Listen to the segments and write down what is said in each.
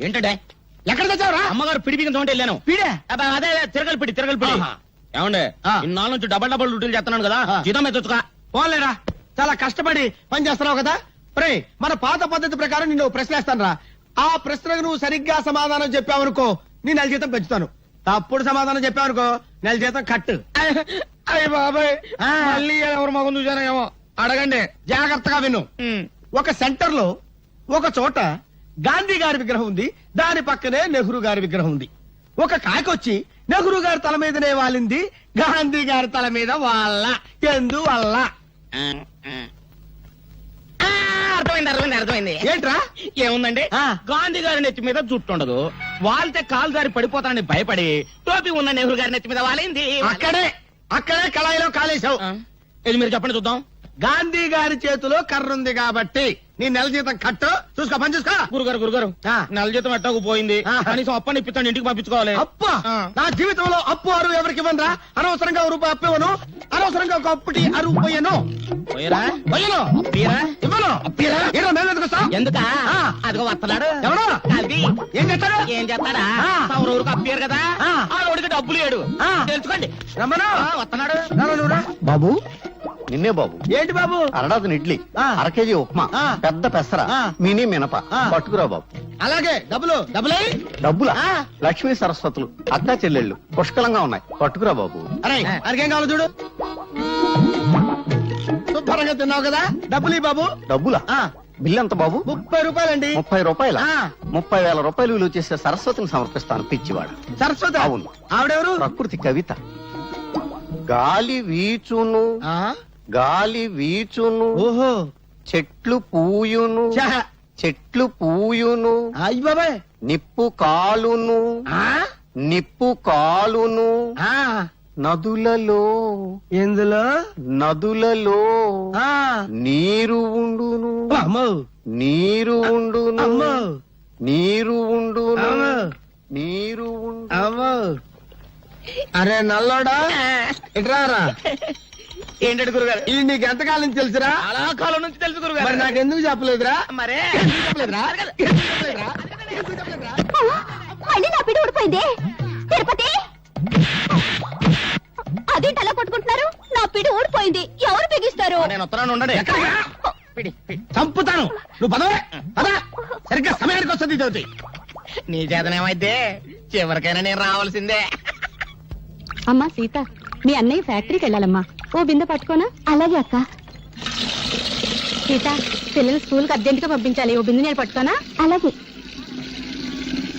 ఏంటంటే ఎక్కడ తెచ్చావురా? అమ్మగారు పిడి బిగిన తోంటే వెళ్ళాను. పీడే అదే తిరగలు పిడి ఏమండే ఇన్నాళ్ళ నుంచి డబల్ డ్యూటీలు చేస్తున్నాను కదా, జీతం ఎత్తుగా పోలేరా. చాలా కష్టపడి పని చేస్తున్నావు కదా. ప్రే మన పాత పద్ధతి ప్రకారం నిన్ను ప్రశ్నిస్తాను రా. ఆ ప్రశ్నకు నువ్వు సరిగ్గా సమాధానం చెప్పావనుకో నీ నెల జీతం పెంచుతాను. తప్పుడు సమాధానం చెప్పావనుకో నెల జీతం కట్టు. అయ్య బాబాయ్, మళ్ళీ ఎవరు మగం చూసానేమో. అడగండి, జాగ్రత్తగా విను. ఒక సెంటర్ లో ఒక చోట గాంధీ గారి విగ్రహం ఉంది, దాని పక్కనే నెహ్రూ గారి విగ్రహం ఉంది. ఒక కాకొచ్చి నెహ్రూ గారి తల మీదనే వాలింది, గాంధీ గారి తల మీద వాళ్ళ. ఎందువల్ల? అర్థమైంది. ఏంట్రా? ఏముందండి, గాంధీ గారి నెత్తి మీద జుట్టు ఉండదు, వాళ్తే కాలు దారి పడిపోతానని భయపడి టోపీ ఉన్న నెహ్రూ గారి నెత్తి మీద వాలింది. అక్కడే కళాయిలో కాలేశావు. ఇది మీరు చెప్పండి చూద్దాం. గాంధీ గారి చేతిలో కర్ర ఉంది కాబట్టి నీ నెల జీతం కట్టు. చూసుకో, పని చూసుకో. గురుగారు నెల జీతం ఎట్టకు పోయింది, కనీసం అప్పని ఇప్పిస్తాను, ఇంటికి పంపించుకోవాలి. అప్ప నా జీవితంలో అప్పు అరువు ఎవరికి ఇవ్వనరా. అనవసరంగా రూపాయి అప్పు ఇవ్వను, అనవసరంగా ఒక అప్పుటి అరువు పోయాను. ఎందుక అదిగో వస్తున్నాడు. ఎవరు? ఏం చేస్తాడు? ఏం చేస్తాడా? ఊరికి అప్పారు కదా, ఆ రోడ్డుకి డబ్బులు లేడు. తెలుసుకోండి. రమ్మను. వస్తున్నాడు. బాబు నిన్నే బాబు. ఏంటి బాబు? అరడాదిన ఇడ్లీ, అర కేజీ ఉప్మా, పెద్ద పెసర, మినీ మినప పట్టుకురా బాబు. అలాగే డబ్బులు. డబ్బులా? లక్ష్మీ సరస్వతులు అక్కా చెల్లెళ్ళు పుష్కలంగా ఉన్నాయి, పట్టుకురా బాబు. అరే అరికేం కావాలి చూడు. శుభ్రంగా తిన్నావు కదా, డబ్బులు బాబు. డబ్బులా? బిల్లు ఎంత బాబు? 30 రూపాయలండి. 30 రూపాయల? 30,000 రూపాయలు విలువ చేసే సరస్వతిని సమర్పిస్తాను, పిచ్చివాడు. సరస్వతి? అవును. ఆవిడెవరు? ప్రకృతి కవిత. గాలి వీచును, గాలి వీచును, ఓహో, చెట్లు పూయును, చెట్లు పూయును, అయ్య బాబాయ్, నిప్పు కాలును, నిప్పు కాలును, నదులలో, ఎందులో? నదులలో నీరు ఉండును, నీరు ఉండును, నీరు ఉండును, నీరు ఉండు. అరే నల్లోడా, ఇట్రారా. ఏంటంటే గురుగారు, ఇది నీకు ఎంతకాలం నుంచి తెలుసురా? చాలా కాలం నుంచి తెలుసు గురుగారు. మరి నాకు ఎందుకు చెప్పలేదురా? మరే మళ్ళీ నా పిడి ఊడిపోయింది. తిరుపతి, అదేంటి అలా కొట్టుకుంటున్నారు? నా పిడి ఊడిపోయింది, ఎవరు బిగిస్తారు? నేను ఉత్తరాన్ని ఉండండి. చంపుతాను. నువ్వు పదవే పదా, సరిగ్గా సమయానికి వస్తుంది జ్యోతి. నీ చేతనేమైతే చివరికైనా నేను రావాల్సిందే. అమ్మా సీత, మీ అన్నయ్య ఫ్యాక్టరీకి వెళ్ళాలమ్మా, ఓ బిందె పట్టుకోనా? అలాగే అక్క. సీత, పిల్లలు స్కూల్ కి అర్జెంట్ గా పంపించాలి, ఓ బిందె నేను పట్టుకోనా? అలాగే.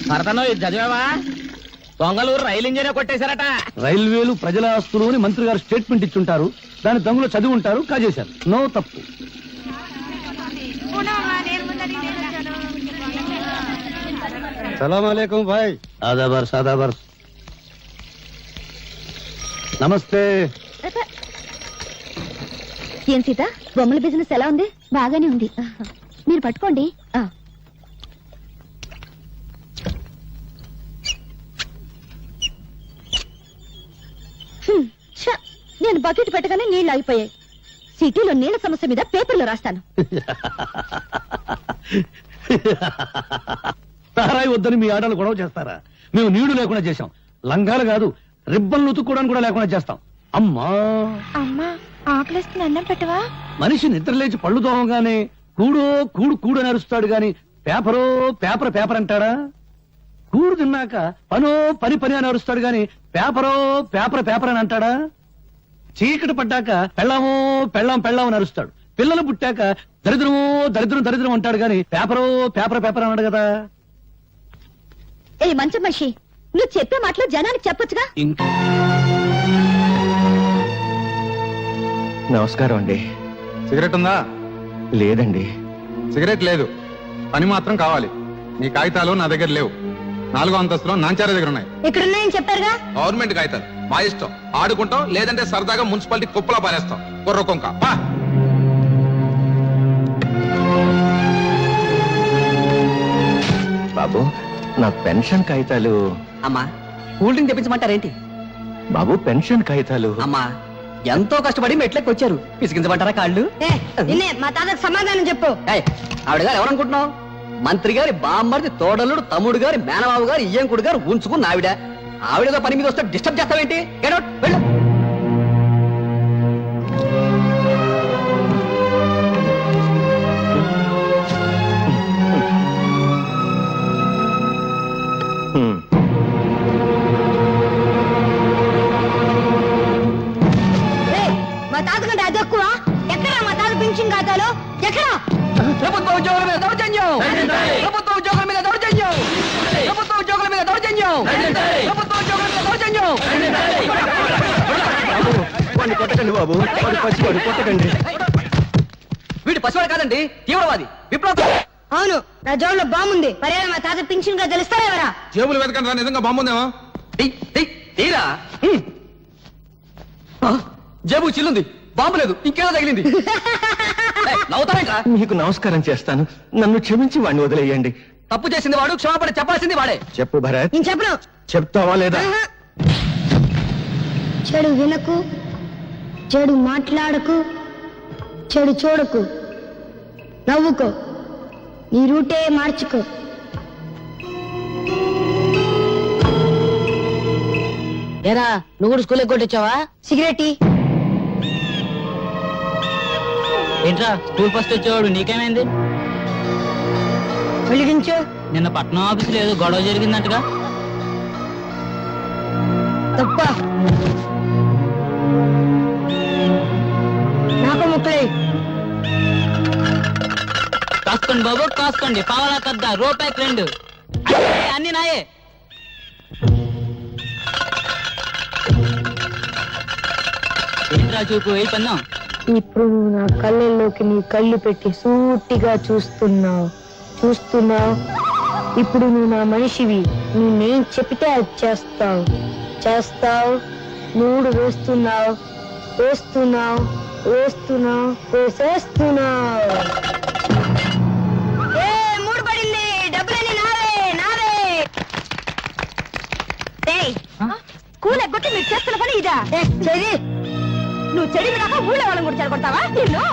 భరతను ఇది చదివావా? దొంగలూరు రైలు ఇంజనే కొట్టేశారట. రైల్వేలు ప్రజల ఆస్తులు అని మంత్రి గారు స్టేట్మెంట్ ఇచ్చుంటారు, దాని దొంగలు చదివి ఉంటారు, కాజేశారు. నో తప్పు. సలాం అలైకుం భాయ్. ఆదాబర్ సాదాబర్. నమస్తే. ఏం సీత, బొమ్మల బిజినెస్ ఎలా ఉంది? బాగానే ఉంది, మీరు పట్టుకోండి. నేను బకెట్ పెట్టగానే నీళ్లు ఆగిపోయాయి. సిటీలో నీళ్ల సమస్య మీద పేపర్లో రాస్తాను. తారాయి వద్దని మీ ఆటలు గొడవ చేస్తారా? మేము నీళ్లు లేకుండా చేశాం, లంగాలు కాదు రిబ్బన్లు ఉతుక్కోవడానికి కూడా లేకుండా చేస్తాం. అమ్మా అమ్మా, ఆకలిస్తుంది, అన్నం పెట్టవా? మనిషి నిద్రలేచి పళ్ళు తోమగానే కూడో కూడు కూడు అని అరుస్తాడు గాని పేపరో పేపర్ పేపర్ అంటాడా? కూడు తిన్నాక పనో పని పని అని అరుస్తాడు గాని పేపరో పేపర్ పేపర్ అని అంటాడా? చీకటి పడ్డాక పెళ్ళామో పెళ్ళాం పెళ్ళాం అని అరుస్తాడు. పిల్లలు పుట్టాక దరిద్రమో దరిద్రం దరిద్రం అంటాడు గాని పేపరో పేపర్ పేపర్ అన్నాడు కదా. ఏ మంచి మనిషి, నువ్వు చెప్పే మాటలు జనానికి చెప్పొచ్చుగా. నమస్కారం అండి. సిగరెట్ ఉందా? లేదండి. సిగరెట్ లేదు, పని మాత్రం కావాలి. నీ కాగితాలు నా దగ్గర లేవు. 4వ అంతస్తులో నాంచార దగ్గర ఉన్నాయి. ఎక్కడున్నాయని చెప్పారుగా. గవర్నమెంట్ కాగితాలు, మా ఇష్టం. ఆడుకుంటాం, లేదంటే సరదాగా మున్సిపాలిటీ కుప్పలా పారేస్తాం. కుర్ర కొంక. బాబు, నా పెన్షన్ కాగితాలు. అమ్మా, కూల్ డ్రింక్ తెప్పించమంటారేంటి? బాబు, పెన్షన్ కాగితాలు. అమ్మా, ఎంతో కష్టపడి మెట్లకి వచ్చారు, పిసికించమంటారా కాళ్ళు? మా తాతకు సమాధానం చెప్పు. ఆవిడగా ఎవరనుకుంటున్నావు? మంత్రి గారి బామ్మర్ది తోడలుడు తమ్ముడు గారి మేనబాబు గారు ఇయ్యంకుడు గారు ఉంచుకున్న ఆవిడ ఆవిడతో పని మీద వస్తే డిస్టర్బ్ చేస్తావేంటి Get out, వెళ్ళు. మా తాతకంటే అది ఎక్కువ ఎక్కడ మా తాత పెన్షన్ ఖాతాలో ఎక్కడ ప్రభుత్వ ఉద్యోగుల మీద దౌర్జన్యం ప్రభుత్వ ఉద్యోగుల మీద దౌర్జన్యం ప్రభుత్వ ఉద్యోగుల మీద దౌర్జన్యం ప్రభుత్వ ఉద్యోగుల మీద దౌర్జన్యం వాడిని కొట్టకండి బాబు, వాడు పసివాడు, కొట్టకండి. వీడు పసివాడు కాదండి, తీవ్రవాది విప్లవ. అవును, నా జోబులో బాగుంది. పర్యాలు మా తాత పెన్షన్ గా తెలుస్తారా ఎవరా? జేబులు వెతకండి రా, నిజంగా బాగుందేమో. తీరా జేబు చిల్లుంది, బాంబు లేదు, ఇంకేదో తగిలింది. నవ్వుతావేంట్రా? మీకు నమస్కారం చేస్తాను, నన్ను క్షమించి వాడిని వదిలేయండి. తప్పు చేసింది వాడు, క్షమాపణ చెప్పాల్సింది వాడే. చెప్పు భరత్, నేను చెప్పను. చెప్తావా లేదా? చెడు వినకు, చెడు మాట్లాడకు, చెడు చూడకు, నవ్వుకో, నీ రూటే మార్చుకో. ఏరా, నువ్వు కూడా స్కూల్ కొట్టొచ్చావా? సిగరెట్ ఏంట్రా స్కూల్ ఫస్ట్ వచ్చేవాడు నీకేమైంది? వెలిగించు. నిన్న పట్నం ఆఫీసులో ఏదో గొడవ జరిగిందంటగా. తప్ప నాకు ముక్కలే. కాసుకోండి బాబు కాసుకోండి, పావలా కద్ద రూపాయికి 2 అన్ని నాయే. ఏంట్రా చూపు ఏ పన్నం? ఇప్పుడు నువ్వు నా కళ్ళల్లోకి నీ కళ్ళు పెట్టి సూటిగా చూస్తున్నావు. ఇప్పుడు నువ్వు నా మనిషివి. నేనేం చెప్తే అది చేస్తావు. 3 వేస్తున్నావు. వేసేస్తున్నావు. 3 పడింది. డబ్బులన్నీ నావే. కూల కొట్టి మీరు చేస్తున్న పని ఇదా? నువ్వు చెడి వినాక ఊళ్ళో వాళ్ళని కూడా చెడగొడతావా? ఇదిగో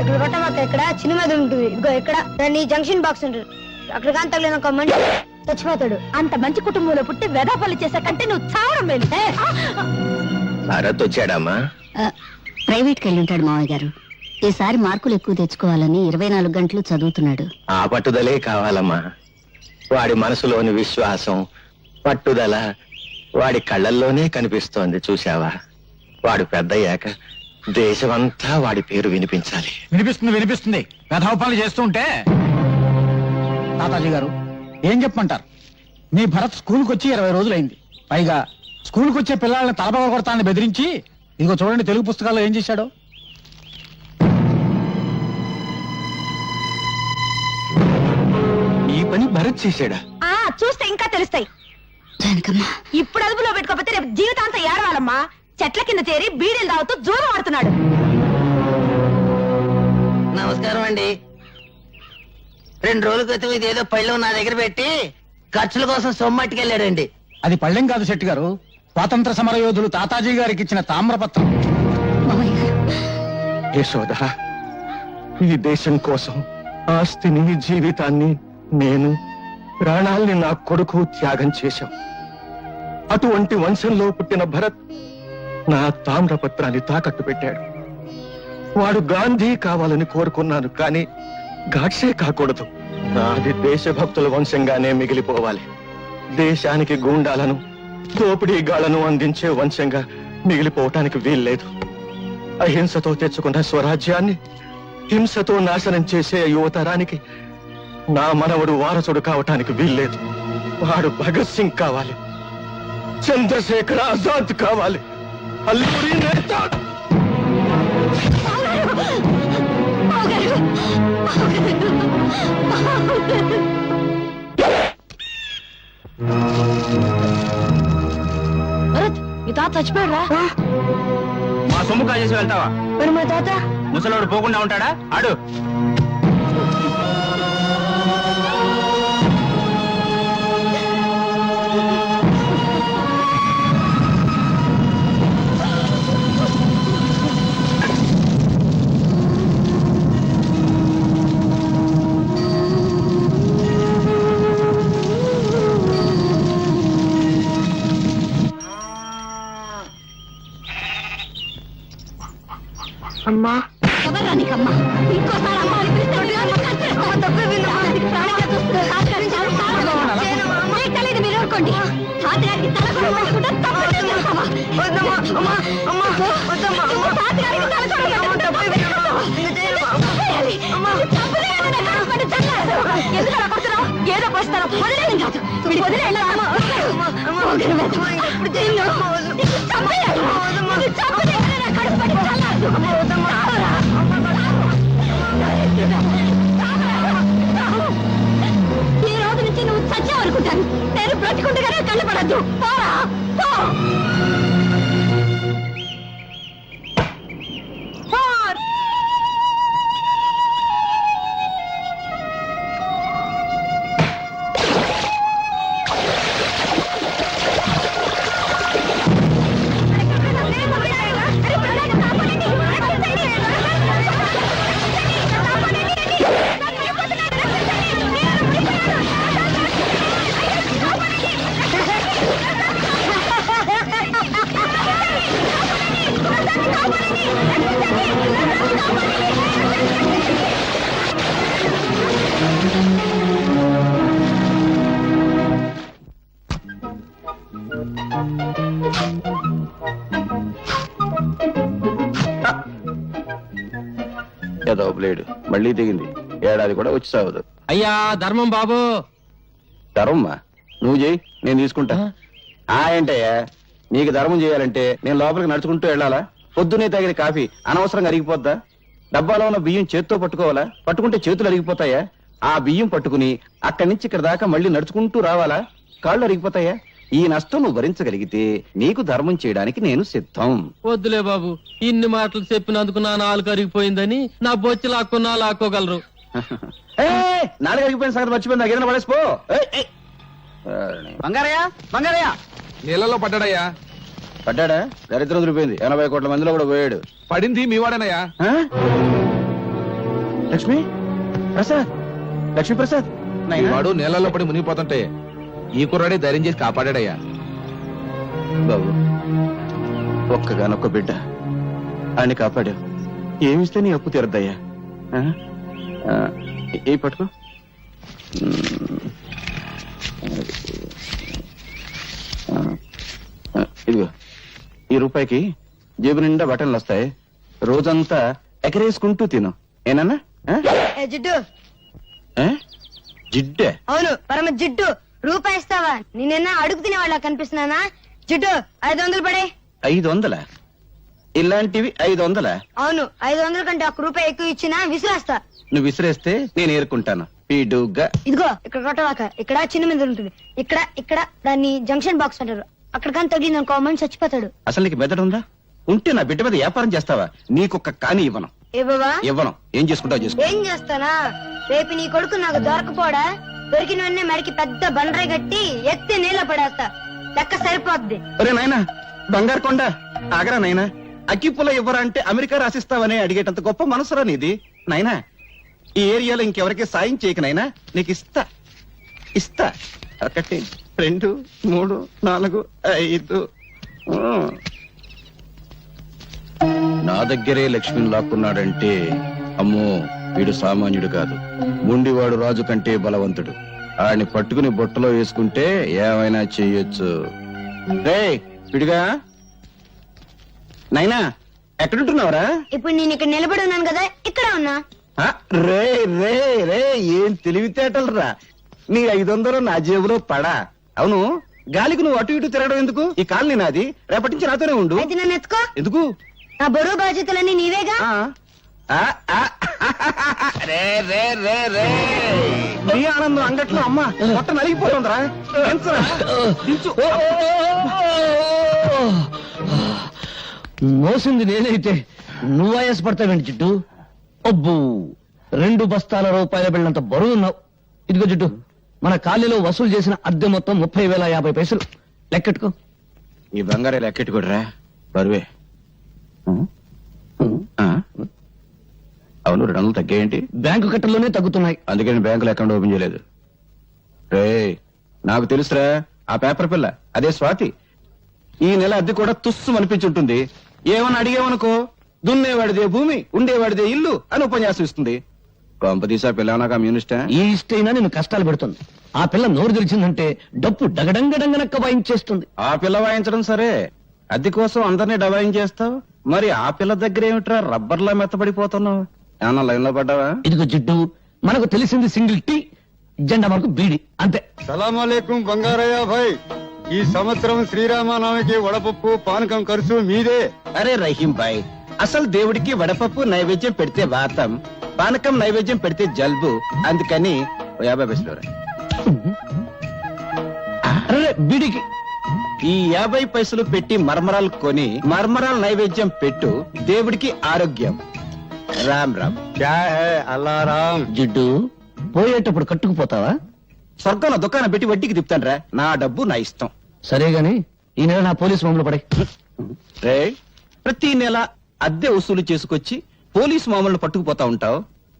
ఇక్కడ కొట్టమాక, ఇక్కడ చిన్న మీద ఉంటుంది. ఇదిగో ఇక్కడ దాన్ని జంక్షన్ బాక్స్ ఉంటుంది. అక్కడ కానీ తగిలిన ఒక మనిషి చచ్చిపోతాడు. అంత మంచి కుటుంబంలో పుట్టి వెదాపల్లి చేసే కంటే నువ్వు చావడం మేలు. భరత్ వచ్చాడమ్మా? ప్రైవేట్కి వెళ్ళి ఉంటాడు మావయ్య గారు. ఈసారి మార్కులు ఎక్కువ తెచ్చుకోవాలని 24 గంటలు చదువుతున్నాడు. ఆ పట్టుదలే కావాలమ్మా. వాడి మనసులోని విశ్వాసం, పట్టుదల వాడి కళ్ళల్లోనే కనిపిస్తోంది. చూశావా? వాడు పెద్దయ్యాక దేశమంతా వాడి పేరు వినిపించాలి. వినిపిస్తుంది కథోపాలు చేస్తూ ఉంటే. తాతాజీ గారు ఏం చెప్పమంటారు? మీ భరత్ స్కూల్కి వచ్చి 20 రోజులైంది. పైగా స్కూల్కి వచ్చే పిల్లల్ని తలపగ కొడతానని బెదిరించి, ఇదిగో చూడండి తెలుగు పుస్తకాల్లో ఏం చేశాడో. ఈ పని భరత్ చేశాడా? చూస్తే ఇంకా తెలుస్తాయి. ఇప్పుడు అదుపులో పెట్టుకోకపోతే రేపు జీవితాంతం ఏడవాలమ్మా. చెట్ల కింద చేరి బీడీలు తాగుతూ జూదం ఆడుతున్నాడు. నమస్కారం అండి. 2 రోజుల క్రితం ఇదేదో పళ్ళెం నా దగ్గర పెట్టి ఖర్చుల కోసం సొమ్మట్టుకెళ్ళాడండి. అది పళ్ళెం కాదు శెట్టి గారు, స్వాతంత్ర సమర యోధులు తాతాజీ గారికి ఇచ్చిన తామ్రపత్రం. యశోద, ఈ దేశం కోసం ఆస్తిని, జీవితాన్ని, నేను ప్రాణాల్ని నా కొడుకు త్యాగం చేశాం. అటువంటి వంశంలో పుట్టిన భరత్ నా తామ్రపత్రాన్ని తాకట్టు పెట్టాడు. వాడు గాంధీ కావాలని కోరుకున్నాను, కానీ గాడ్సే కాకూడదు. నాది దేశభక్తుల వంశంగానే మిగిలిపోవాలి. దేశానికి గూండాలను, దోపిడీగాళ్లను అందించే వంశంగా మిగిలిపోవటానికి వీల్లేదు. అహింసతో తెచ్చుకున్న స్వరాజ్యాన్ని హింసతో నాశనం చేసే యువతరానికి నా మనవడు వారసుడు కావటానికి వీల్లేదు. వాడు భగత్ సింగ్ కావాలి, చంద్రశేఖర్ ఆజాద్ కావాలి, అల్లూరి నేత. మీ తాత చచ్చిపోయారా? మా సొమ్ము కాజేసి వెళ్తావా? మరి మా తాత ముసలోడు పోకుండా ఉంటాడా? ఆడు ఈ రోజు నుంచి నువ్వు చచ్చావనుకుంటాను. నేను బ్రతికుండగానే కళ్ళపడద్దు. పోరా పో. ఏదో బ్లేడ్ మళ్ళీ దిగింది. ఏడాది కూడా వచ్చి సావదు. అయ్యా ధర్మం బాబు. ధర్మమ్మా నువ్వు చేయి, నేను తీసుకుంటా. ఏంటయ్యా నీకు ధర్మం చేయాలంటే నేను లోపలికి నడుచుకుంటూ వెళ్ళాలా? పొద్దునే తాగిన కాఫీ అనవసరంగా అరిగిపోద్దా? డబ్బాలో ఉన్న బియ్యం చేత్తో పట్టుకోవాలా? పట్టుకుంటే చేతులు అరిగిపోతాయా? ఆ బియ్యం పట్టుకుని అక్కడి నుంచి ఇక్కడ దాకా మళ్ళీ నడుచుకుంటూ రావాలా? కాళ్ళు అరిగిపోతాయా? ఈ నష్టం నువ్వు భరించగలిగితే నీకు ధర్మం చేయడానికి నేను సిద్ధం. వద్దులే బాబు, ఇన్ని మాటలు చెప్పినందుకు నా నాలుగు అరిగిపోయిందని నా బొచ్చి లాక్కున్నా లాక్కోగలరు. నాలుగు అరిగిపోయిన సంగతి మర్చిపోయింది. నాకు ఏదైనా పడేసిపో. బంగారయ్య బంగారయ్య నీళ్ళలో పడ్డాడయ్యా. పడ్డాడా? దరిద్రం దొరికిపోయింది. 80 కోట్ల మందిలో కూడా పోయాడు. పడింది మీ వాడేనయ్యా. లక్ష్మి ప్రసాద్, లక్ష్మీ ప్రసాద్ వాడు నీళ్ళలో పడి మునిగిపోతుంటే ఈ కుర్రాడే ధైర్యం చేసి కాపాడాడయ్యా. బాబు ఒక్కగానొక్క బిడ్డ ఆయన కాపాడావు. ఏమిస్తే నీ అప్పు తీరద్దయ్యా. ఏ పట్టుకో. ఇదిగో ఈ రూపాయికి జేబు నిండా బటన్లు వస్తాయి. రోజంతా ఎకరేసుకుంటూ తిను. ఏనన్నా? జిడ్డు. జిడ్డే? అవును, పరమ జిడ్డు. రూపాయి ఇస్తావా? నేనన్నా అడుగు తినేవాళ్ళ కనిపిస్తున్నానా? జిడ్డు 500 పడే. 500? ఇలాంటివి 500? అవును, 500 కంటే 1 రూపాయి ఎక్కువ ఇచ్చినా విసిరేస్తా. నువ్వు విసిరేస్తే నేను ఏరుకుంటాను. పీడుగా ఇదిగో ఇక్కడ కొట్టవాక. ఇక్కడ చిన్న మీద ఉంటుంది. ఇక్కడ ఇక్కడ దాన్ని జంక్షన్ బాక్స్ అంటారు. అక్కడ కానీ తగిలింది అనుకో మనిషి చచ్చిపోతాడు. అసలు నీకు మెదడు ఉందా? ఉంటే నా బిడ్డ మీద వ్యాపారం చేస్తావా? నీకొక్క కాని ఇవ్వను. ఇవ్వను. ఏం చేసుకుంటావు చేసుకో. ఏం చేస్తానా? రేపు నీ కొడుకు నాకు దొరకపోడా? దొరికిన వెంటనే మరికి పెద్ద బండరాయి కట్టి ఎత్తి నీళ్ళ పడేస్తా. లెక్క సరిపోద్ది. ఒరే నాయనా బంగారు కొండ ఆగరా నాయనా. అగ్గిపుల్ల ఇవ్వరా అంటే అమెరికా రాసిస్తావని అడిగేటంత గొప్ప మనసురా నీది నాయనా. ఈ ఏరియాలో ఇంకెవరికి సాయం చేయక నాయనా. నీకు ఇస్తా ఇస్తా. 1 2 3 4 5. నా దగ్గరే లక్ష్మిని లాక్కున్నాడంటే అమ్మో వీడు సామాన్యుడు కాదు. ముండివాడు రాజు కంటే బలవంతుడు. ఆడిని పట్టుకుని బొట్టలో వేసుకుంటే ఏమైనా చెయ్యొచ్చు. రే విడిగా నైనా ఎక్కడుంటున్నావురా? ఇప్పుడు నేను ఇక్కడ నిలబడి ఉన్నాను కదా, ఇక్కడ ఉన్నా. రే రే రే ఏం తెలివితేటలు రా. నీ 500 నా జేబులో పడా. అవును గాలికి నువ్వు అటు ఇటు తిరగడం ఎందుకు? ఈ కాలనీ నాది. రేపటి నుంచి నాతోనే ఉండు. అయితే నన్ను ఎత్తుకో. ఎందుకు? నా బరువు బాధ్యతలన్నీ నీవేగా. రే రే రే రే నీ ఆనందం అంగట్లో అమ్మ మొట్ట నలిగిపోతుందిరా. మోసింది నేనైతే నువ్వు ఆయాసపడతావేంటి జిడ్డు? అబ్బు 2 బస్తాల రూపాయల బిళ్ళంత బరువున్నావు. ఇదిగో జిడ్డు, మన కాలనీలో వసూలు చేసిన అద్దె మొత్తం 30,050 పైసలు. లెక్కెట్టుకో. ఈ బంగారే లెక్కెట్టుకోడరా బరువే. అవును 200 తగ్గాయేంటి? బ్యాంకు కట్టల్లోనే తగ్గుతున్నాయి. అందుకని బ్యాంకులో అకౌంట్ ఓపెన్ చేయలేదు. రే నాకు తెలుసురా ఆ పేపర్ పిల్ల అదే స్వాతి. ఈ నెల అద్దె కూడా తుస్సు అనిపించుంటుంది. ఏమని అడిగేవనుకో దున్నేవాడిదే భూమి ఉండేవాడిదే ఇల్లు అని ఉపన్యాసం ఇస్తుంది. కొంపదీసా పిల్ల నాకు కమ్యూనిస్టా? ఈ ఇష్టైనా నేను కష్టాలు పెడుతుంది. ఆ పిల్ల నోరు తెరిచిందంటే డప్పు డగడంగడంగనక్క వాయించేస్తుంది. ఆ పిల్ల వాయించడం సరే, అద్దె కోసం అందరినీ డబాయించేస్తావు. మరి ఆ పిల్ల దగ్గర ఏమిట్రా రబ్బర్లా మెత్తబడిపోతున్నావు? ఏమన్నా లైన్ లో పడ్డావా? ఇదిగో జిడ్డు, మనకు తెలిసింది సింగిల్ టీ, జెండా మనకు బీడి అంతే. సలాంలేకం బంగారయ్య భాయ్. ఈ సంవత్సరం శ్రీరామనవమికి వడపప్పు పానకం ఖర్చు మీదే. అరే రహీం భాయ్, అసలు దేవుడికి వడపప్పు నైవేద్యం పెడితే వాతం, పానకం నైవేద్యం పెడితే జలుబు. అందుకని ఓ 50 పైసలు రా. అరే బీడికి ఈ 50 పైసలు పెట్టి మర్మరాలు కొని మర్మరాలు నైవేద్యం పెట్టు, దేవుడికి ఆరోగ్యం. రామ్ రామ్. క్యా హై అల్లారాం. జిడ్డు పోయేటప్పుడు కట్టుకుపోతావా? స్వర్గంలో దుకాణం పెట్టి వడ్డీకి తిప్పుతాను. నా డబ్బు నా ఇష్టం. సరే గాని ఈ నెల నా పోలీసు మామూలు పడే. రే, ప్రతి నెల అద్దె వసూలు చేసుకొచ్చి పోలీసు మామూలు పట్టుకుపోతా ఉంటావు.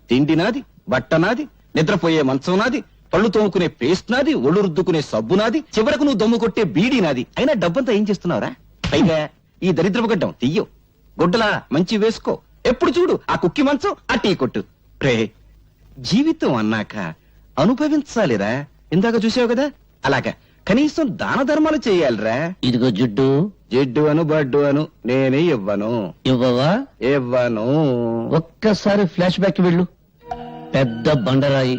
తిండి నాది, బట్ట నాది, నిద్రపోయే మంచం నాది, పళ్ళు తోముకునే పేస్ట్ నాది, ఒళ్ళు రుద్దుకునే సబ్బు నాది, చివరకు నువ్వు దమ్ము కొట్టే బీడీ నాది. అయినా డబ్బంతా ఏం చేస్తున్నావురా? పైగా ఈ దరిద్రపు గడ్డం తీయో, గుడ్డలా మంచి వేసుకో. ఎప్పుడు చూడు ఆ కుక్కి మంచం, ఆ టీ కొట్టు. రే, జీవితం అన్నాక అనుభవించాలిరా. ఇందాక చూసావు కదా, అలాగా కనీసం దాన ధర్మాలు చేయాలిరా. ఇదిగో జిడ్డు, జిడ్డు అను బడ్డు అను నేనే ఇవ్వను. ఇవ్వవా? ఇవ్వను. ఒక్కసారి ఫ్లాష్ బ్యాక్ వెళ్ళు. పెద్ద బండరాయి,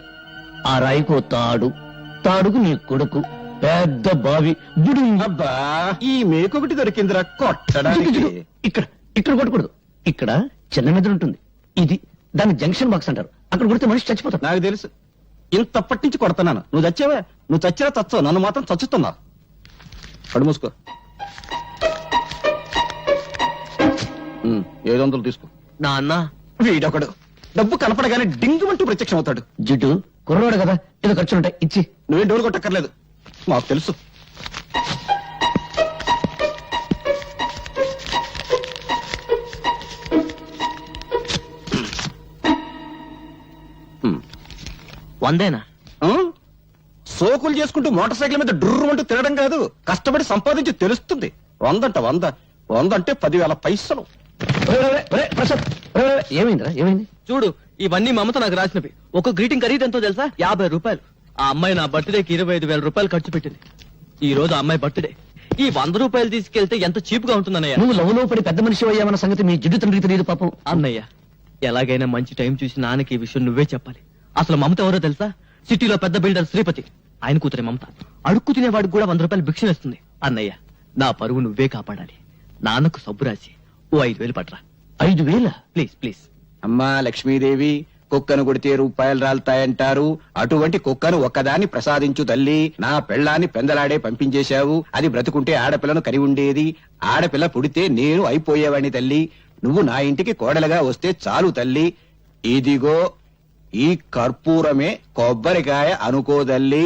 ఆ రాయికో తాడు, తాడుకు నీ కొడుకు, పెద్ద బావి, బుడు. అబ్బా, ఈ మేకొకటి దొరికిందిరా కొట్టడానికి. ఇక్కడ ఇక్కడ కొట్టకూడదు. ఇక్కడ చిన్న మెదడు ఉంటుంది. ఇది దాన్ని జంక్షన్ బాక్స్ అంటారు. అక్కడ కొడితే మనిషి చచ్చిపోతాడు. నాకు తెలుసు, ఇంతప్పటి నుంచి కొడుతున్నాను. నువ్వు చచ్చావా? నువ్వు చచ్చినా చచ్చావు, నన్ను మాత్రం చచ్చుతున్నావు. కడు మూసుకో. 700 తీసుకో. నాన్న వీడొకడు డబ్బు కనపడగానే డింగుమంటూ ప్రత్యక్షం అవుతాడు. జిడ్డు కుర్రవాడు కదా, ఏదో ఖర్చులుంటాయి, ఇచ్చి. నువ్వేం డోలు కొట్టక్కర్లేదు, మాకు తెలుసు. వందేనా? ఆ? సోకులు చేసుకుంటూ మోటార్ సైకిల్ మీద డుర్రు అంటూ తిరగడం కాదు, కష్టపడి సంపాదించి తెలుస్తుంది. 100 100 100 అంటే 10,000 పైసలు. ప్రసాద్, ఏమైందిరా? ఏమైంది? చూడు, ఇవన్నీ మమత నాకు రాసినవి. ఒక గ్రీటింగ్ ఖరీదు ఎంతో తెలుసా? 50 రూపాయలు. ఆ అమ్మాయి నా బర్త్డేకి 25,000 రూపాయలు ఖర్చు పెట్టింది. ఈ రోజు ఆ అమ్మాయి బర్త్డే. ఈ 100 రూపాయలు తీసుకెళ్తే ఎంత చీప్ గా ఉంటుందన్నయ్య. నువ్వు లవ్లో పడి పెద్ద మనిషి అయ్యామన్న సంగతి మీ జిడ్డు తండ్రికి తెలియదు పాపం. అన్నయ్య, ఎలాగైనా మంచి టైం చూసి నాన్నకి ఈ విషయం నువ్వే చెప్పాలి. అసలు మమత ఎవరో తెలుసా? సిటీలో పెద్ద బిల్డర్ శ్రీపతి, ఆయన కూతురే మమత. అడుక్కు తినేవాడికి కూడా 100 రూపాయలు భిక్ష వేస్తుంది. అన్నయ్య, నా పరువు నువ్వే కాపాడాలి. నాన్నకు సబ్బు రాసి ఓ 5,000 పట్రా. 5,000? Please please. అమ్మా లక్ష్మీదేవి, కుక్కను కొడితే రూపాయలు రాలుతాయంటారు. అటువంటి కుక్కను ఒక్కదాన్ని ప్రసాదించు తల్లి. నా పెళ్ళాన్ని పెందలాడే పంపించేశావు. అది బ్రతుకుంటే ఆడపిల్లను కరి ఉండేది. ఆడపిల్ల పుడితే నేను అయిపోయేవాడిని తల్లి. నువ్వు నా ఇంటికి కోడలుగా వస్తే చాలు తల్లి. ఇదిగో ఈ కర్పూరమే కొబ్బరికాయ అనుకోదల్లి,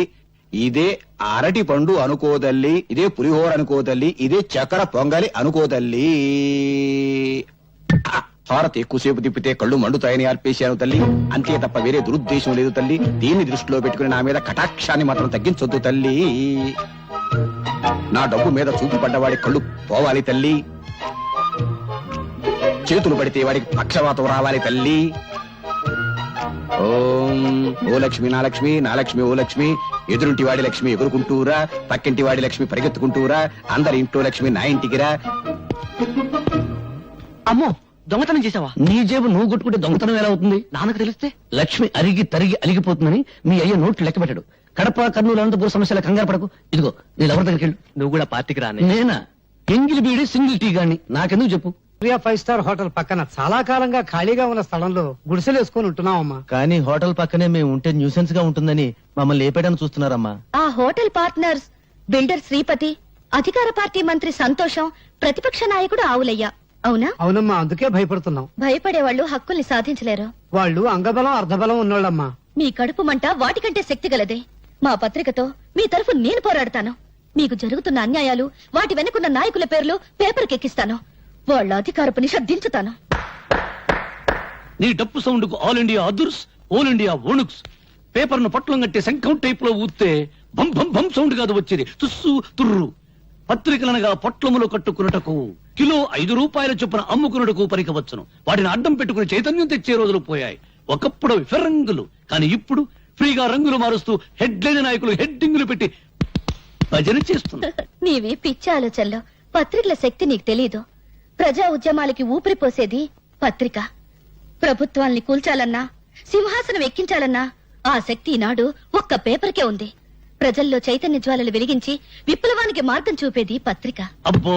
ఇదే అరటి పండు అనుకోదల్లి, ఇదే పులిహోర అనుకోదల్లి, ఇదే చక్కెర పొంగలి అనుకోదల్లి. హారతి ఎక్కువసేపు తిప్పితే కళ్ళు మండుతాయని ఆర్పేశాను తల్లి. అంతే తప్ప వేరే దురుద్దేశం లేదు తల్లి. దీన్ని దృష్టిలో పెట్టుకుని నా మీద కటాక్షాన్ని మాత్రం తగ్గించొద్దు తల్లి. నా డబ్బు మీద చూపు పడ్డవాడి కళ్ళు పోవాలి తల్లి. చేతులు పడితే వాడికి పక్షవాతం రావాలి తల్లి. ఓం ఓ లక్ష్మి నా లక్ష్మి, నా లక్ష్మి ఓ లక్ష్మి. ఎదురుంటి వాడి లక్ష్మి ఎగురుకుంటూరా, పక్కింటి వాడి లక్ష్మి పరిగెత్తుకుంటూరా, అందరి ఇంట్లో లక్ష్మి నా ఇంటికిరా. అమ్మో, దొంగతనం చేసావా? నీ జేబు నువ్వు కొట్టుకుంటే దొంగతనం ఎలా అవుతుంది? నాన్నకు తెలిస్తే? లక్ష్మి అరిగి తరిగి అలిగిపోతుందని మీ అయ్య నోట్లు లెక్క పెట్టాడు. కడప, కర్నూలు, అనంతపురం సమస్యల కంగారు పడకు. ఇదిగో నీ ఎవరి దగ్గరికి వెళ్ళు. నువ్వు కూడా పార్టీకి రానే. నేనా? ఎంగిలి బీడి సింగిల్ టీ గాని. నాకెందుకు చెప్పు. ప్రియా 5 స్టార్ హోటల్ పక్కన చాలా కాలంగా ఖాళీగా ఉన్న స్థలంలో గుడిసెలు వేసుకొని ఉంటున్నామమ్మా. కానీ హోటల్ పక్కనే మేము ఉంటే న్యూసెన్స్ గా ఉంటుందని మమ్మల్ని లేపేయడానికి చూస్తున్నారమ్మా. ఆ హోటల్ పార్ట్నర్స్ బిల్డర్ శ్రీపతి, అధికార పార్టీ మంత్రి సంతోషం, ప్రతిపక్ష నాయకుడు ఆవులయ్య. అవునా? అవునమ్మా, అందుకే భయపడుతున్నాం. భయపడేవాళ్ళు హక్కుల్ని సాధించలేరు. వాళ్ళు అంగబలం అర్ధబలం ఉన్నోళ్ళమ్మా. మీ కడుపు మంట వాటికంటే శక్తి గలదే. మా పత్రికతో మీ తరఫు నేను పోరాడతాను. మీకు జరుగుతున్న అన్యాయాలు, వాటి వెనుకున్న నాయకుల పేర్లు పేపర్కెక్కిస్తాను. వాళ్ళ అధికారపు నిషేధించుతాను. నీ డప్పు సౌండ్ కు ఆల్ ఇండియా అదుర్స్, ఆల్ ఇండియా ఓనుక్స్. పేపర్ ను పట్లం కట్టి శంఖం టైప్ లో ఊస్తే భం భం భం సౌండ్ కాదు వచ్చేది, తుస్సు తుర్రు. పత్రికలనగా పొట్లములు కట్టుకున్నటకు కిలో 5 రూపాయల చొప్పున అమ్ముకున్నటకు పరికవచ్చును. వాటిని అడ్డం పెట్టుకుని చైతన్యం తెచ్చే రోజులు పోయాయి. ఒకప్పుడు అవి ఫిరంగులు, కానీ ఇప్పుడు ఫ్రీగా రంగులు మారుస్తూ హెడ్లైన్ నాయకులు హెడ్డింగులు పెట్టి భజన చేస్తున్నారు. నీవి పిచ్చి ఆలోచనలో. పత్రికల శక్తి నీకు తెలీదు. ప్రజా ఉద్యమాలకి ఊపిరిపోసేది పత్రిక. ప్రభుత్వాల్ని కూల్చాలన్నా, సింహాసనం ఎక్కించాలన్నా ఆ శక్తి ఈనాడు ఒక్క పేపర్కే ఉంది. ప్రజల్లో చైతన్య జ్వాలలు వెలిగించి విప్లవానికి మార్గం చూపేది పత్రిక. అబ్బో,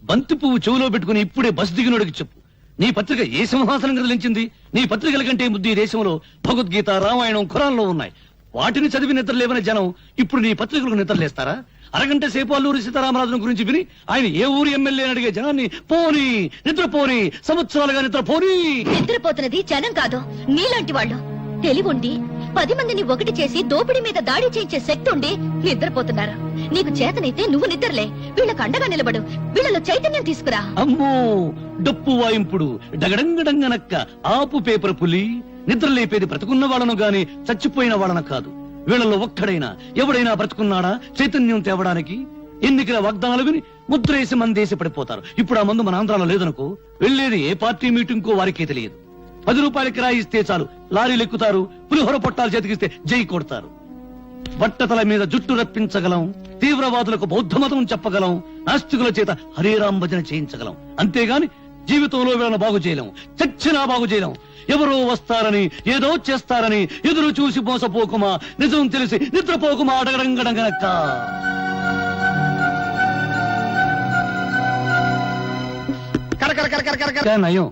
బంతి పువ్వు చెవులో పెట్టుకుని ఇప్పుడే బస్ దిగినోడికి చెప్పు. నీ పత్రిక ఏ సింహాసనం కదిలించింది? నీ పత్రికల కంటే ముద్దు ఈ దేశంలో భగవద్గీత, రామాయణం, ఖురాన్లో ఉన్నాయి. వాటిని చదివి నిద్రలేవని జనం ఇప్పుడు నీ పత్రికలకు నిద్రలేస్తారా? అరగంట సేపు అల్లూరి సీతారామరాజును గురించి విని ఆయన ఏ ఊరు ఎమ్మెల్యే అని అడిగే జనాన్ని పోనీ నిద్రపోని, సంవత్సరాలుగా నిద్రపోని. నిద్రపోతున్నది జనం కాదు, నీలాంటి వాళ్ళు. తెలివుండి 10 మందిని ఒకటి చేసి దోపిడీ మీద దాడి చేయించే శక్తి ఉండి నిద్రపోతున్నారు. నీకు చేతనైతే నువ్వు నిద్రలే, వీళ్ళకు అండగా నిలబడు, వీళ్ళలో చైతన్యం తీసుకురా. అమ్మో, డప్పు వాయింపుడు డగడంగడంగనక్క ఆపు పేపర్ పులి. నిద్ర లేపేది బ్రతుకున్న వాళ్ళను గాని చచ్చిపోయిన వాళ్ళను కాదు. వీళ్ళలో ఒక్కడైనా ఎవడైనా బ్రతుకున్నాడా చైతన్యం తేవడానికి? ఎన్నికల వాగ్దానాలు విని ముద్రేసి మందేసి పడిపోతారు. ఇప్పుడు ఆ మందు మన ఆంధ్రాలో లేదనుకో, వెళ్లేది ఏ పార్టీ మీటింగ్ కో వారికే తెలియదు. 10 రూపాయలు కిరాయి ఇస్తే చాలు లారీలు ఎక్కుతారు, పులిహోర పొట్టాలు చేతికిస్తే జై కొడతారు. బట్టతల మీద జుట్టు రప్పించగలం, తీవ్రవాదులకు బౌద్ధ మతం చెప్పగలం, నాస్తికుల చేత హరేరాం భజన చేయించగలం. అంతేగాని జీవితంలో వీళ్ళను బాగు చేయలేం, చచ్చినా బాగు చేయలేం. ఎవరో వస్తారని, ఏదో చేస్తారని ఎదురు చూసి మోసపోకుమా, నిజం తెలిసి నిద్రపోకుమా అడగడంగడంగనక్క. నయం,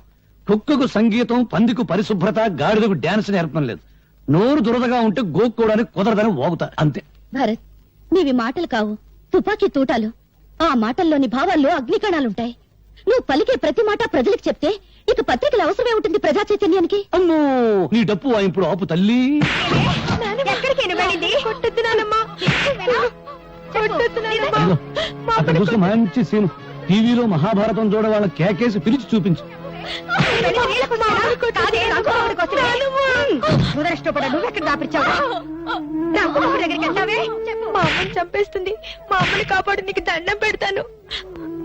కుక్కకు సంగీతం, పందికు పరిశుభ్రత, గాడిదకు డాన్స్ నేర్పడం లేదు. నోరు దురదగా ఉంటే గోక్కోవడానికి కుదరదని వాగుతా అంతే. భరత్, నీవి మాటలు కావు, తుపాకీ తూటాలు. ఆ మాటల్లోని భావాల్లో అగ్నికణాలుంటాయి. నువ్వు పలికే ప్రతి మాట ప్రజలకు చెప్తే ఇక పత్రికలు అవసరమే ఉంటుంది ప్రజా చైతన్యానికి. అమ్మో, నీ డప్పు ఇప్పుడు ఆపు తల్లి. ఇదిగో, అక్కడ చూసి మంచి సీన్. టీవీలో మహాభారతం చూడ వాళ్ళ కేకేసి పిలిచి చూపించు. మా అమ్మని చంపేస్తుంది. మా అమ్మని కాపాడు, నీకు దండం పెడతాను.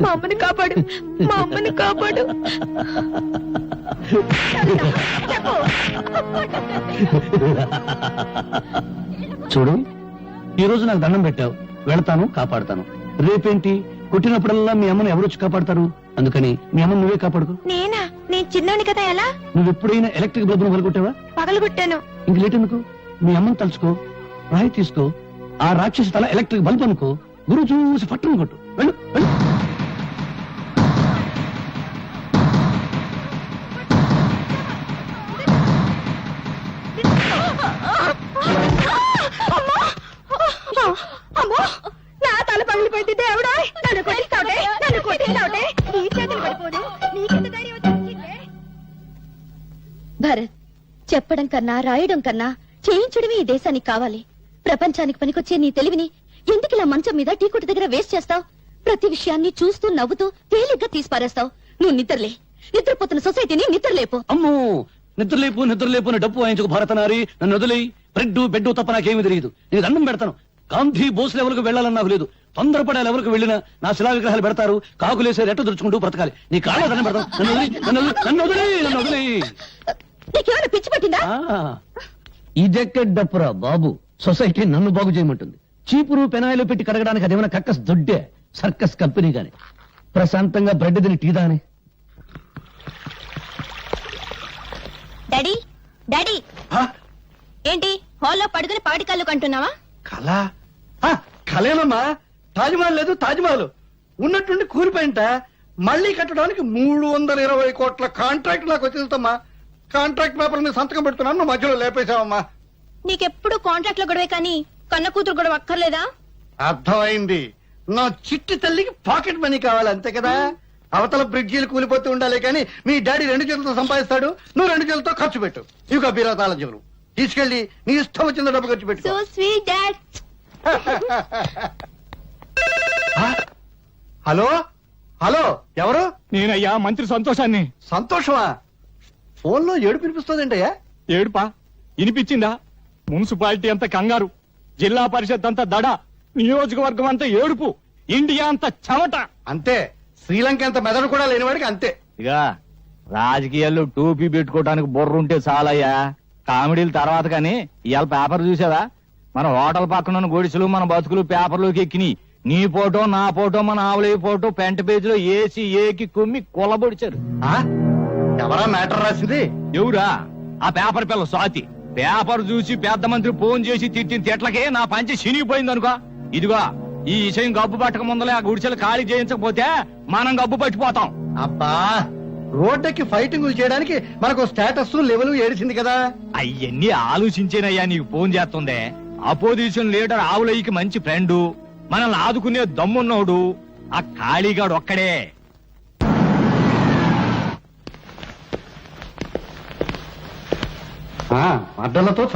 మా అమ్మని కాపాడు, మా అమ్మని కాపాడు. చూడు, ఈ రోజు నాకు దండం పెట్టావు, వెళ్తాను, కాపాడుతాను. రేపేంటి, కొట్టినప్పుడల్లా మీ అమ్మని ఎవరొచ్చి కాపాడతారు? అందుకని మీ అమ్మని నువ్వే కాపాడుకో. నేనా? నేను చిన్నోని కదా, ఎలా? నువ్వు ఎప్పుడైనా ఎలక్ట్రిక్ బల్బును పగలగొట్టావా? పగలగొట్టాను. ఇంక లేట్ ఎందుకు, మీ అమ్మని తలుచుకో, రాయి తీసుకో, ఆ రాక్షసి తల ఎలక్ట్రిక్ బల్బ్ అనుకో, గురువు చూసి పట్టును కొట్టు. వెళ్ళు వెళ్ళు. అమ్మో, నా తల పగిలిపోయింది. దేవుడా, నన్ను కొట్టిస్తావుటే, నన్ను కొట్టిస్తావుటే. నీ చేతులు పడిపోదు, నీకెంత ధైర్యం వచ్చిందే? భరత్, చెప్పడం కన్నా రాయడం కన్నా చేయించడమే ఈ దేశానికి కావాలి. ప్రపంచానికి పనికొచ్చే నీ తెలివిని ఎందుకు ఇలా మంచం మీద టీ కొట్టు దగ్గర వేస్ట్ చేస్తావు? ప్రతి విషయాన్ని చూస్తూ నవ్వుతూ తేలిగ్గా తీసిపారేస్తావు. నువ్వు నిద్రలే, నిద్రపోతున్న సొసైటీని నిద్రలేపు. అమ్మో, నిద్రలేపు నిద్రలేపు అని డప్పు వాయించుకు భారతనారి. నన్ను వదిలేయి. బ్రెడ్ బెడ్ తప్ప నాకేమీ తెలియదు. నేను దండం పెడతాను. గాంధీ బోసులు ఎవరికి వెళ్ళాలని నాకు లేదు. తొందరపడాలి ఎవరికి వెళ్ళినా నా శిలా విగ్రహాలు పెడతారు, కాకులేసే రెట్ట దురుచుకుంటూ బ్రతకాలి. నీ కాళ్ళ దండం పెడతాను. నన్ను వదిలేయి. నీకేమైనా పిచ్చి పట్టిందా? ఇదెక్కడ డప్పురా బాబు, సొసైటీ నన్ను బాగు చేయమంటుంది. చీపురు పెనాయిలు పెట్టి కడగడానికి అదేమైనా కక్కస్ దొడ్డే సర్కస్ కంపెనీ గాని. ప్రశాంతంగా బ్రెడ్ తిని టీ దాని. డాడీ, డాడీ, ఏంటి హాల్లో పడుకుని పాటికల్లు కంటున్నావా? కళ కళేనమ్మా. తాజ్మహల్ లేదు, తాజ్మహల్ ఉన్నట్టుండి కూలిపోయింట. మళ్ళీ కట్టడానికి 320 కోట్ల కాంట్రాక్ట్ నాకు వచ్చేదమ్మా. కాంట్రాక్ట్ పేపర్ మీద సంతకం పెడుతున్నాను, నువ్వు మధ్యలో లేపేశావమ్మా. నీకెప్పుడు కాంట్రాక్ట్ లో గొడవే కానీ కన్న కూతురు గొడవ అక్కర్లేదా? అర్థమైంది. నా చిట్టి తల్లికి పాకెట్ మనీ కావాలి, అంతే కదా. అవతల బ్రిడ్జీలు కూలిపోతూ ఉండాలి కానీ మీ డాడీ 2 చేతులతో సంపాదిస్తాడు, నువ్వు 2 చేతులతో ఖర్చు పెట్టు. ఇక బీరాతాల జీవులు తీసుకెళ్లి నీ ఇష్టం వచ్చిన డబ్బు ఖర్చు పెట్టు. So sweet dad. Hello hello, ఎవరు? నేనయ్యా మంత్రి సంతోషాన్ని. సంతోషమా? ఫోన్ లో ఏడు పిలిపిస్తుందంటయ్యా. ఏడుపా వినిపించిందా? మున్సిపాలిటీ అంతా కంగారు, జిల్లా పరిషత్ అంతా దడ, నియోజకవర్గం అంతా ఏడుపు, ఇండియా అంతా చెమట. అంతే, శ్రీలంక అంత మెదడు కూడా లేనివాడికి అంతే. ఇక రాజకీయాల్లో టోపీ పెట్టుకోవడానికి బుర్రుంటే చాలయ్యా, కామెడీల తర్వాత. కానీ ఇవాళ పేపర్ చూసావా? మన హోటల్ పక్కన ఉన్న గొడిసెలు మన బతుకులు పేపర్లోకి ఎక్కినాయి. నీ ఫోటో, నా ఫోటో, మన ఆవులయ్య ఫోటో ఫ్రంట్ పేజ్ లో ఏసి ఏకి కుమ్మి కొలబొడిచారు. ఎవరా మ్యాటర్ రాసింది? ఎవరా? ఆ పేపర్ పిల్ల స్వాతి. పేపర్ చూసి పెద్ద మంత్రి ఫోన్ చేసి తిట్టిన తిట్లకే నా పంచి చినిగిపోయింది అనుకో. ఇదిగో ఈ విషయం గబ్బు పట్టక ముందలే ఆ గుడిసెలు ఖాళీ చేయించకపోతే మనం గబ్బు పట్టిపోతాం. అబ్బా రోడ్డుకి ఫైటింగులు చేయడానికి మనకు స్టేటస్ లెవెల్ ఏడిచింది కదా. అయ్యన్ని ఆలోచించేనయ్యా నీకు ఫోన్ చేస్తుందే. అపోజిషన్ లీడర్ ఆవులయ్యకి మంచి ఫ్రెండు, మనల్ని ఆదుకునే దమ్మున్నోడు ఆ ఖాళీగాడు ఒక్కడే. అడ్డలతో